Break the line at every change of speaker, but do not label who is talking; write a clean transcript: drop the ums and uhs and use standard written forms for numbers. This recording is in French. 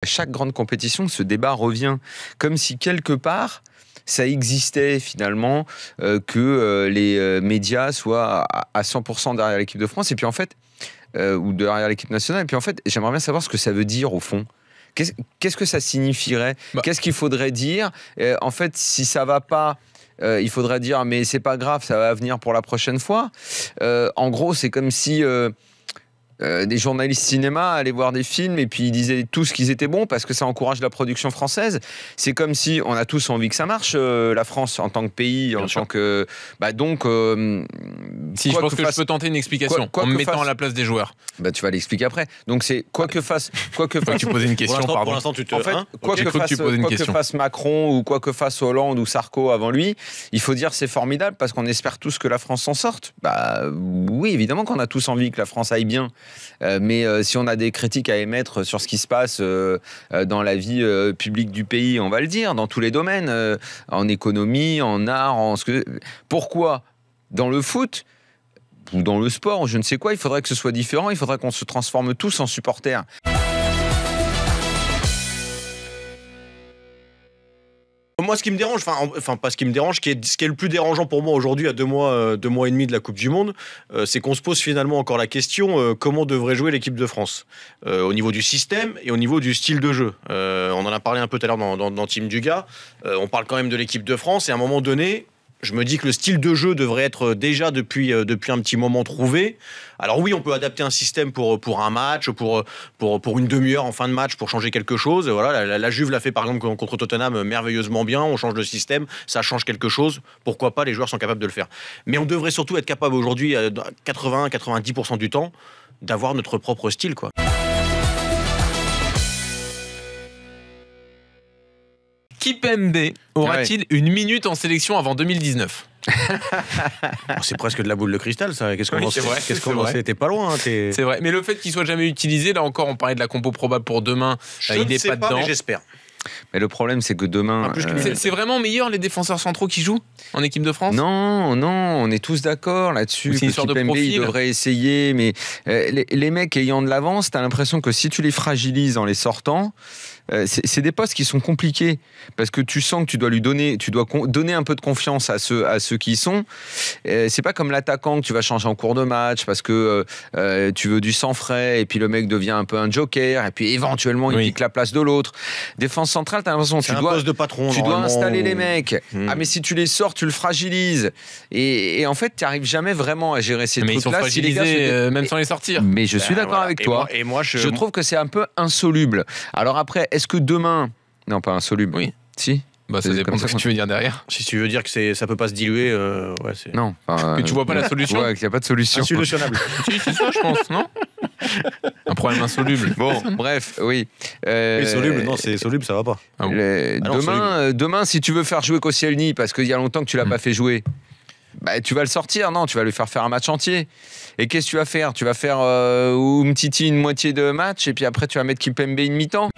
chaque grande compétition, ce débat revient. Comme si quelque part, ça existait finalement que les médias soient à 100% derrière l'équipe de France. Et puis en fait, ou derrière l'équipe nationale. Et puis en fait, j'aimerais bien savoir ce que ça veut dire au fond. Qu'est-ce que ça signifierait ? Qu'est-ce qu'il faudrait dire ? En fait, si ça va pas, il faudrait dire mais c'est pas grave, ça va venir pour la prochaine fois. En gros, c'est comme si des journalistes cinéma allaient voir des films et puis ils disaient tous qu'ils étaient bons parce que ça encourage la production française. C'est comme si on a tous envie que ça marche, la France en tant que pays, en tant que... donc...
si je pense que je peux tenter une explication en me mettant à la place des joueurs.
Tu vas l'expliquer après. Donc c'est quoi que fasse...
Tu posais une question, pardon.
Pour l'instant, tu te...
En fait, quoi que fasse Macron ou quoi que fasse Hollande ou Sarko avant lui, il faut dire c'est formidable parce qu'on espère tous que la France s'en sorte. Oui, évidemment qu'on a tous envie que la France aille bien. Mais si on a des critiques à émettre sur ce qui se passe dans la vie publique du pays, on va le dire, dans tous les domaines, en économie, en art, pourquoi dans le foot ou dans le sport, je ne sais quoi, il faudrait que ce soit différent, il faudrait qu'on se transforme tous en supporters.
Moi, ce qui me dérange, enfin pas ce qui me dérange, ce qui est le plus dérangeant pour moi aujourd'hui, à 2 mois et demi de la Coupe du Monde, c'est qu'on se pose finalement encore la question comment devrait jouer l'équipe de France au niveau du système et au niveau du style de jeu. On en a parlé un peu tout à l'heure dans Team Dugas. On parle quand même de l'équipe de France et à un moment donné, je me dis que le style de jeu devrait être déjà depuis un petit moment trouvé. Alors oui, on peut adapter un système pour un match, pour une demi-heure en fin de match, pour changer quelque chose. Voilà, la Juve l'a fait par exemple contre Tottenham merveilleusement bien. On change le système, ça change quelque chose. Pourquoi pas, les joueurs sont capables de le faire. Mais on devrait surtout être capable aujourd'hui, 80-90% du temps, d'avoir notre propre style, quoi.
Kimpembe aura-t-il une minute en sélection avant 2019 ?
C'est presque de la boule de cristal, ça. Qu'est-ce qu'on en sait ? T'es pas loin.
C'est vrai, mais le fait qu'il soit jamais utilisé, là encore, on parlait de la compo probable pour demain. Il n'est pas dedans.
Mais j'espère.
Mais le problème, c'est que demain...
C'est vraiment meilleur les défenseurs centraux qui jouent en équipe de France ?
Non, on est tous d'accord là-dessus.
C'est une sorte de
Kimpembe,
profil.
il devrait essayer, mais les mecs ayant de l'avance, t'as l'impression que si tu les fragilises en les sortant, c'est des postes qui sont compliqués parce que tu sens que tu dois donner un peu de confiance à ceux qui y sont. C'est pas comme l'attaquant que tu vas changer en cours de match parce que tu veux du sang frais et puis le mec devient un peu un joker et puis éventuellement il pique la place de l'autre. Défense centrale, t'as l'impression que
poste de patron.
Tu dois installer les mecs. Mais si tu les sors, tu le fragilises. Et en fait, tu n'arrives jamais vraiment à gérer ces trucs-là.
Mais ils sont fragilisés même sans les sortir.
Mais je suis d'accord avec toi.
Et moi,
je trouve que c'est un peu insoluble. Alors après, est-ce que demain... Non, pas insoluble.
Oui.
Si.
Ça dépend de ce que tu veux dire derrière.
Si tu veux dire que ça peut pas se diluer, c'est...
Non.
Que tu vois pas la solution.
Ouais, qu'il n'y a pas de solution.
Insolutionnable.
Si, c'est ça, je pense, non ? Un problème insoluble.
Bon, bref, oui.
Soluble, non, c'est soluble, ça va pas.
Demain, si tu veux faire jouer Koscielny, parce qu'il y a longtemps que tu l'as pas fait jouer, tu vas le sortir, non, tu vas lui faire un match entier. Et qu'est-ce que tu vas faire ? Tu vas faire Umtiti une moitié de match, et puis après tu vas mettre Kimpembe une mi-temps.